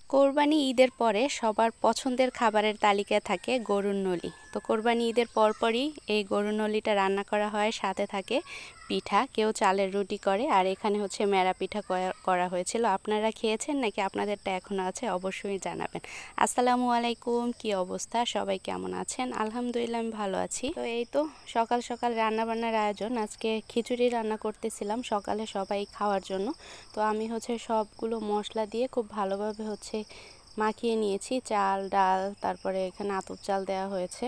কোরবানি ঈদের পরে সবার পছন্দের খাবারের তালিকায় থাকে গরুর নলি। তো কোরবানি ঈদের পরপরই এই গরুর নলিটা রান্না করা হয়, সাথে থাকে পিঠা, কেউ চালের রুটি করে, আর এখানে হচ্ছে মেরা পিঠা করা হয়েছিল। আপনারা খেয়েছেন নাকি আপনাদেরটা এখনও আছে অবশ্যই জানাবেন। আসসালামু আলাইকুম, কি অবস্থা, সবাই কেমন আছেন? আলহামদুলিল্লাহ আমি ভালো আছি। তো এই তো সকাল সকাল রান্না বান্নার আয়োজন, আজকে খিচুড়ি রান্না করতেছিলাম সকালে সবাই খাওয়ার জন্য। তো আমি হচ্ছে সবগুলো মশলা দিয়ে খুব ভালোভাবে মাখিয়ে নিয়েছি, চাল ডাল, তারপরে এখানে আতপ চাল দেওয়া হয়েছে,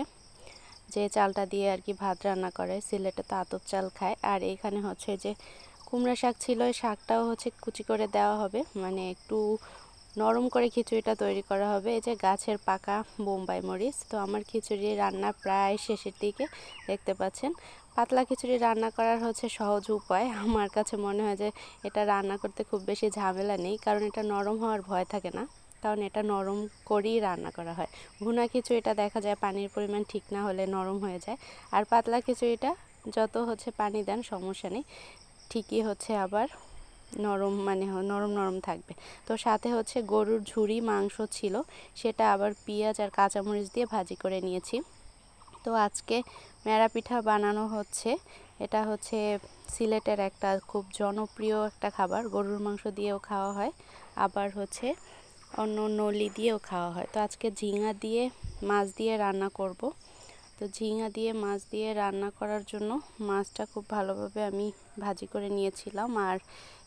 যে চালটা দিয়ে আর কি ভাত রান্না করে, সিলেটে তো আতপ চাল খায়। আর এখানে হচ্ছে যে কুমড়া শাক ছিল, এই শাকটাও হচ্ছে কুচি করে দেওয়া হবে, মানে একটু নরম করে খিচুড়িটা তৈরি করা হবে। এই যে গাছের পাকা বোম্বাই মরিচ। তো আমার খিচুড়ি রান্না প্রায় শেষের দিকে, দেখতে পাচ্ছেন। পাতলা খিচুড়ি রান্না করার হচ্ছে সহজ উপায়, আমার কাছে মনে হয় যে এটা রান্না করতে খুব বেশি ঝামেলা নেই, কারণ এটা নরম হওয়ার ভয় থাকে না, কারণ এটা নরম করেই রান্না করা হয়। ভুনা খিচুড়িটা দেখা যায় পানির পরিমাণ ঠিক না হলে নরম হয়ে যায়, আর পাতলা খিচুড়িটা যত পানি দেন সমস্যা নেই, ঠিকই আবার নরম, মানে নরম নরম থাকবে। তো সাথে গরুর ঝুরি মাংস ছিল, সেটা আবার পেঁয়াজ আর কাঁচামরিচ দিয়ে ভাজি করে নিয়েছি। তো আজকে মেরা পিঠা বানানো হচ্ছে, এটা সিলেটের একটা খুব জনপ্রিয় একটা খাবার, গরুর মাংস দিয়েও খাওয়া হয়, আবার অন্য নলি দিয়েও খাওয়া হয়। তো আজকে ঝিঙা দিয়ে মাছ দিয়ে রান্না করব। তো ঝিঙা দিয়ে মাছ দিয়ে রান্না করার জন্য মাছটা খুব ভালোভাবে আমি ভাজি করে নিয়েছিলাম। আর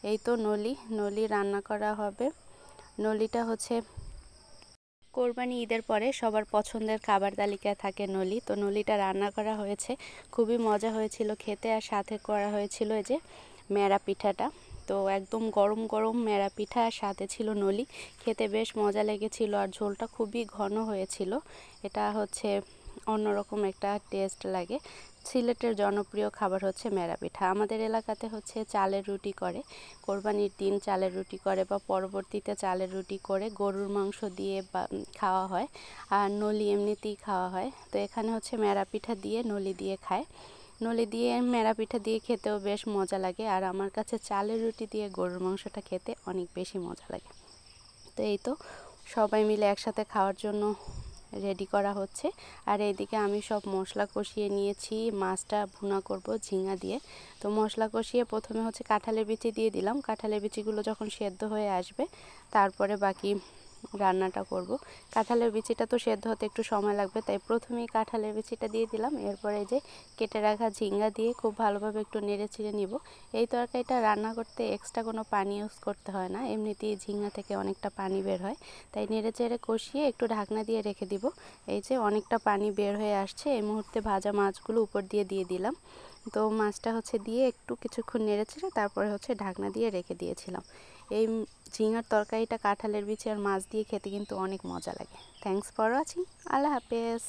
এই তো নলি রান্না করা হবে। নলিটা কোরবানি ঈদের পরে সবার পছন্দের খাবার তালিকায় থাকে নলি। তো নলিটা রান্না করা হয়েছে, খুবই মজা হয়েছিল খেতে। আর সাথে করা হয়েছিল এই যে মেরা পিঠাটা, তো একদম গরম গরম মেরা পিঠা, আর সাথে ছিল নলি, খেতে বেশ মজা লেগেছিল। আর ঝোলটা খুবই ঘন হয়েছিল, এটা অন্যরকম একটা টেস্ট লাগে। সিলেটের জনপ্রিয় খাবার মেরা পিঠা। আমাদের এলাকাতে চালের রুটি করে, কোরবানির দিন চালের রুটি করে, বা পরবর্তীতে চালের রুটি করে গরুর মাংস দিয়ে খাওয়া হয়, আর নলি এমনিতেই খাওয়া হয়। তো এখানে মেরা পিঠা দিয়ে নলি দিয়ে খায়। নলি দিয়ে মেরা পিঠা দিয়ে খেতেও বেশ মজা লাগে, আর আমার কাছে চালের রুটি দিয়ে গরুর মাংসটা খেতে অনেক বেশি মজা লাগে। তো এই তো সবাই মিলে একসাথে খাওয়ার জন্য রেডি করা হচ্ছে। আর এইদিকে আমি সব মশলা কষিয়ে নিয়েছি, মাছটা ভুনা করব ঝিঙা দিয়ে। তো মশলা কষিয়ে প্রথমে কাঁঠালের বিচি দিয়ে দিলাম, কাঁঠালের বিচিগুলো যখন সেদ্ধ হয়ে আসবে তারপরে বাকি রান্নাটা করব। কাঁঠালের বিচিটা তো সেদ্ধ হতে একটু সময় লাগবে, তাই প্রথমেই কাঁঠালের বিচিটা দিয়ে দিলাম। এরপরে যে কেটে রাখা ঝিঙ্গা দিয়ে খুব ভালোভাবে একটু নেড়ে চেড়ে নিব। এই তরকারিটা রান্না করতে এক্সট্রা কোনো পানি ইউজ করতে হয় না, এমনিতেই ঝিঙ্গা থেকে অনেকটা পানি বের হয়, তাই নেড়ে চেড়ে কষিয়ে একটু ঢাকনা দিয়ে রেখে দিব। এই যে অনেকটা পানি বের হয়ে আসছে, এই মুহূর্তে ভাজা মাছগুলো উপর দিয়ে দিলাম। তো মাছটা দিয়ে একটু কিছুক্ষণ নেড়ে চেড়ে তারপরে ঢাকনা দিয়ে রেখে দিয়েছিলাম। এই ঝিঙার তরকারিটা কাঁঠালের বিচি আর মাছ দিয়ে খেতে কিন্তু অনেক মজা লাগে। Thanks for watching. আল্লাহ হাফেজ।